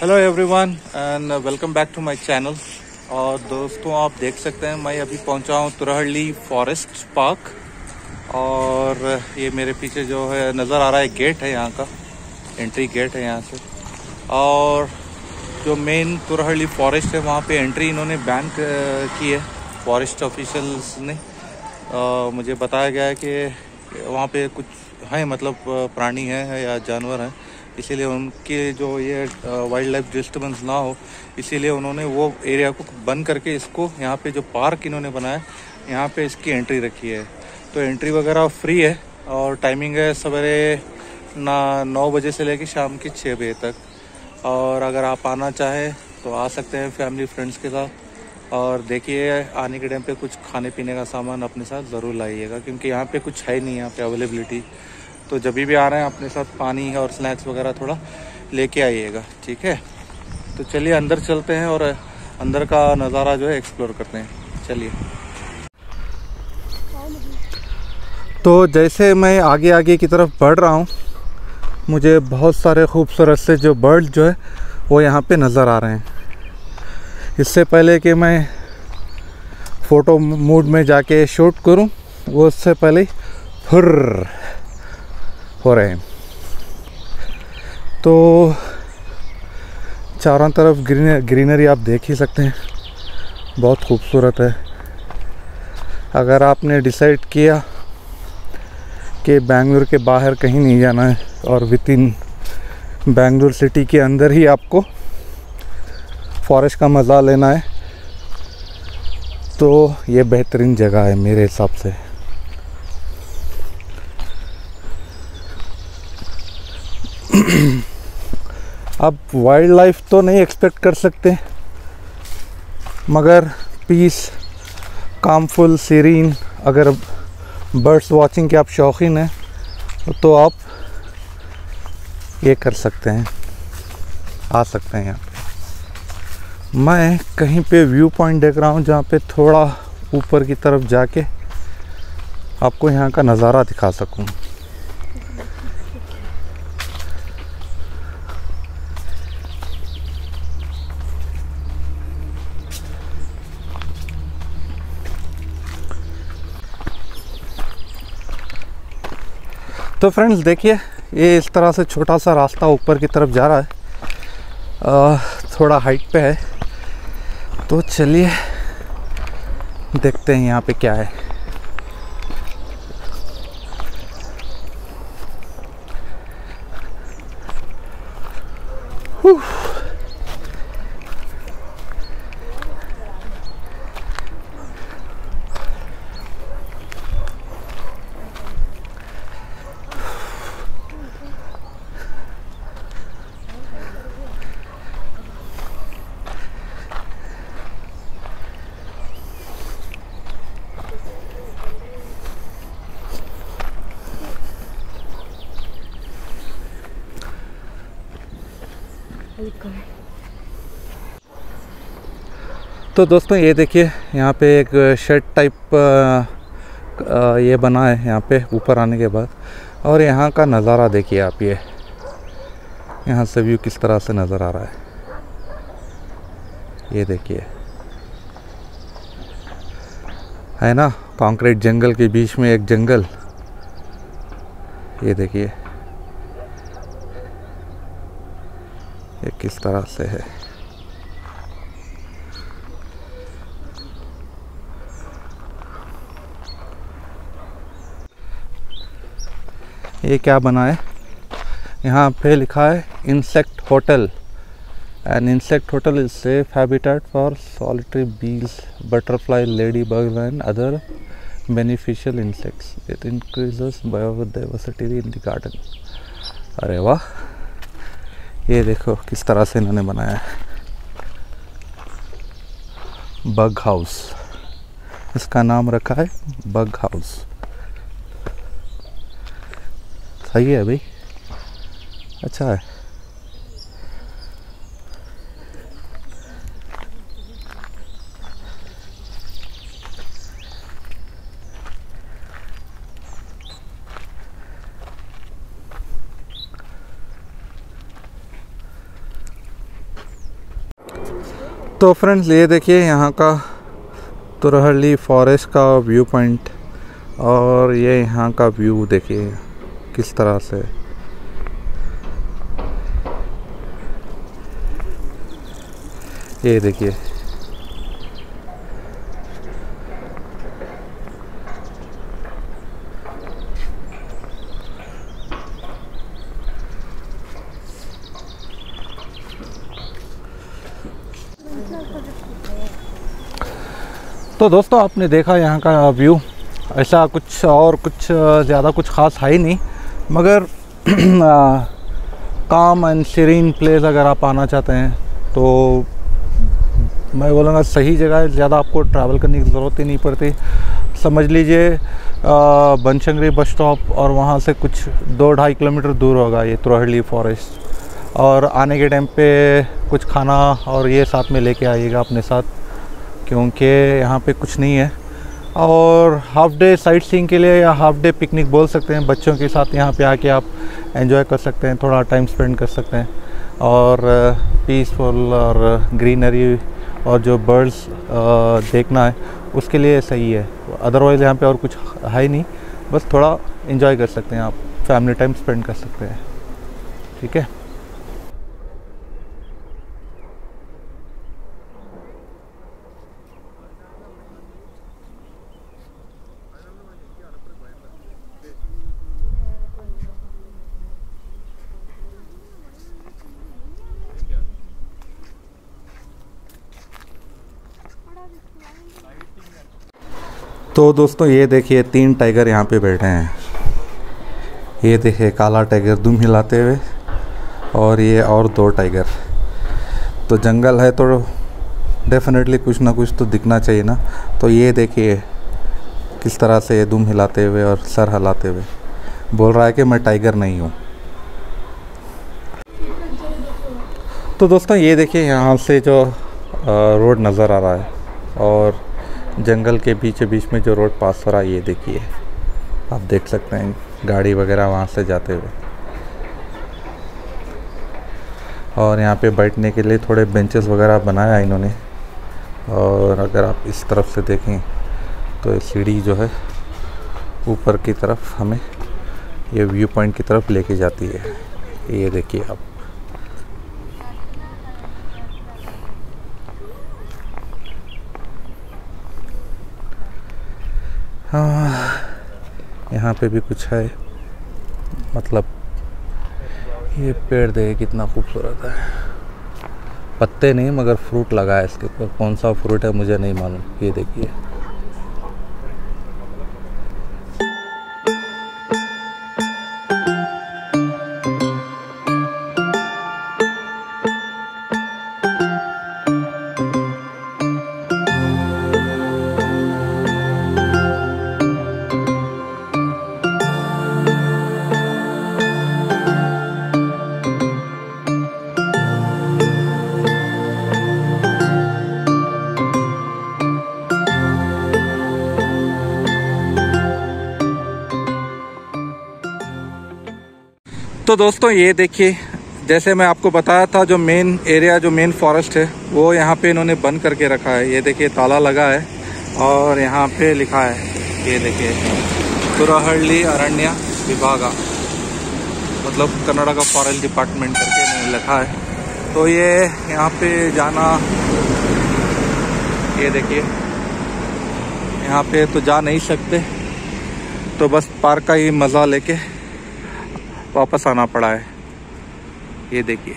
Hello everyone and welcome back to my channel. और दोस्तों आप देख सकते हैं मैं अभी पहुंचा हूं तुरहल्ली फॉरेस्ट पार्क। और ये मेरे पीछे जो है नज़र आ रहा है गेट है, यहाँ का एंट्री गेट है यहाँ से। और जो मेन तुरहल्ली फॉरेस्ट है वहाँ पे एंट्री इन्होंने बैन की है फॉरेस्ट ऑफिशियल्स ने। मुझे बताया गया है कि वहाँ पे कुछ है, मतलब प्राणी है या जानवर हैं, इसीलिए उनके जो ये वाइल्ड लाइफ डिस्टर्बेंस ना हो, इसीलिए उन्होंने वो एरिया को बंद करके इसको यहाँ पे जो पार्क इन्होंने बनाया यहाँ पे इसकी एंट्री रखी है। तो एंट्री वगैरह फ्री है और टाइमिंग है सवेरे 9 बजे से लेकर शाम के 6 बजे तक। और अगर आप आना चाहें तो आ सकते हैं फैमिली फ्रेंड्स के साथ। और देखिए आने के टाइम पे कुछ खाने पीने का सामान अपने साथ ज़रूर लाइएगा, क्योंकि यहाँ पे कुछ है नहीं यहाँ पे अवेलेबिलिटी। तो जब भी आ रहे हैं अपने साथ पानी और स्नैक्स वगैरह थोड़ा लेके आइएगा, ठीक है। तो चलिए अंदर चलते हैं और अंदर का नज़ारा जो है एक्सप्लोर करते हैं, चलिए। तो जैसे मैं आगे आगे की तरफ बढ़ रहा हूँ, मुझे बहुत सारे खूबसूरत से जो बर्ड जो है वो यहाँ पे नज़र आ रहे हैं। इससे पहले कि मैं फ़ोटो मूड में जाके शूट करूं, वो उससे पहले फुर्र हो रहे हैं। तो चारों तरफ ग्रीनरी आप देख ही सकते हैं, बहुत खूबसूरत है। अगर आपने डिसाइड किया कि बेंगलुरु के बाहर कहीं नहीं जाना है और विद इन बेंगलुरु सिटी के अंदर ही आपको फॉरेस्ट का मज़ा लेना है, तो ये बेहतरीन जगह है मेरे हिसाब से। अब वाइल्ड लाइफ तो नहीं एक्सपेक्ट कर सकते, मगर पीस, कामफुल, सीरीन, अगर बर्ड्स वॉचिंग के आप शौकीन हैं तो आप ये कर सकते हैं, आ सकते हैं यहाँ पे। मैं कहीं पे व्यू पॉइंट देख रहा हूँ जहाँ पे थोड़ा ऊपर की तरफ जाके आपको यहाँ का नज़ारा दिखा सकूँ। तो फ्रेंड्स देखिए, ये इस तरह से छोटा सा रास्ता ऊपर की तरफ जा रहा है, थोड़ा हाइट पे है। तो चलिए देखते हैं यहाँ पे क्या है। तो दोस्तों ये देखिए, यहाँ पे एक शेड टाइप ये बना है यहाँ पे ऊपर आने के बाद। और यहाँ का नज़ारा देखिए आप, ये यहाँ से व्यू किस तरह से नज़र आ रहा है, ये देखिए, है ना। कंक्रीट जंगल के बीच में एक जंगल, ये देखिए ये किस तरह से है। ये क्या बना है, यहाँ पे लिखा है insect hotel. An insect hotel is safe habitat for solitary bees, butterfly, lady bugs and other beneficial insects. It increases biodiversity in the garden. अरे वाह, ये देखो किस तरह से इन्होंने बनाया है। बग हाउस, इसका नाम रखा है बग हाउस। सही है भाई, अच्छा है। तो फ्रेंड्स ये देखिए यहाँ का तुरहल्ली फॉरेस्ट का व्यू पॉइंट, और ये यहाँ का व्यू देखिए किस तरह से। ये देखिए तो दोस्तों आपने देखा यहाँ का व्यू, ऐसा कुछ और कुछ ज़्यादा कुछ ख़ास है ही नहीं, मगर काम एंड सीरीन प्लेस अगर आप आना चाहते हैं तो मैं बोलूँगा सही जगह है। ज़्यादा आपको ट्रैवल करने की ज़रूरत ही नहीं पड़ती। समझ लीजिए बनशंकरी बस स्टॉप और वहाँ से कुछ 2-2.5 किलोमीटर दूर होगा ये तुरहल्ली फॉरेस्ट। और आने के टाइम पे कुछ खाना और ये साथ में लेके आइएगा अपने साथ, क्योंकि यहाँ पे कुछ नहीं है। और हाफ डे साइट सीइंग के लिए या हाफ डे पिकनिक बोल सकते हैं, बच्चों के साथ यहाँ पे आके आप एंजॉय कर सकते हैं, थोड़ा टाइम स्पेंड कर सकते हैं। और पीसफुल और ग्रीनरी और जो बर्ड्स देखना है उसके लिए सही है। अदरवाइज़ यहाँ पे और कुछ है ही नहीं, बस थोड़ा एंजॉय कर सकते हैं आप, फैमिली टाइम स्पेंड कर सकते हैं। ठीक है। तो दोस्तों ये देखिए 3 टाइगर यहाँ पे बैठे हैं। ये देखिए काला टाइगर दुम हिलाते हुए, और ये और 2 टाइगर। तो जंगल है तो डेफिनेटली कुछ ना कुछ तो दिखना चाहिए ना। तो ये देखिए किस तरह से दुम हिलाते हुए और सर हिलाते हुए बोल रहा है कि मैं टाइगर नहीं हूँ। तो दोस्तों ये देखिए यहाँ से जो रोड नज़र आ रहा है, और जंगल के बीच बीच में जो रोड पास हो रहा है, ये देखिए आप देख सकते हैं गाड़ी वगैरह वहाँ से जाते हुए। और यहाँ पे बैठने के लिए थोड़े बेंचेस वगैरह बनाया इन्होंने। और अगर आप इस तरफ से देखें तो ये सीढ़ी जो है ऊपर की तरफ हमें ये व्यू पॉइंट की तरफ लेके जाती है। ये देखिए आप। हाँ, यहाँ पे भी कुछ है, मतलब ये पेड़ देखिए कितना खूबसूरत है। पत्ते नहीं मगर फ्रूट लगा है इसके ऊपर, कौन सा फ्रूट है मुझे नहीं मालूम। ये देखिए तो दोस्तों ये देखिए, जैसे मैं आपको बताया था जो मेन एरिया, जो मेन फॉरेस्ट है वो यहाँ पे इन्होंने बंद करके रखा है। ये देखिए ताला लगा है और यहाँ पे लिखा है, ये देखिए तुरहल्ली अरण्य विभागा, मतलब कर्नाटका फॉरेस्ट डिपार्टमेंट करके इन्होंने लिखा है। तो ये यहाँ पे जाना, ये देखिए यहाँ पे तो जा नहीं सकते, तो बस पार्क का ही मज़ा लेके वापस आना पड़ा है। ये देखिए।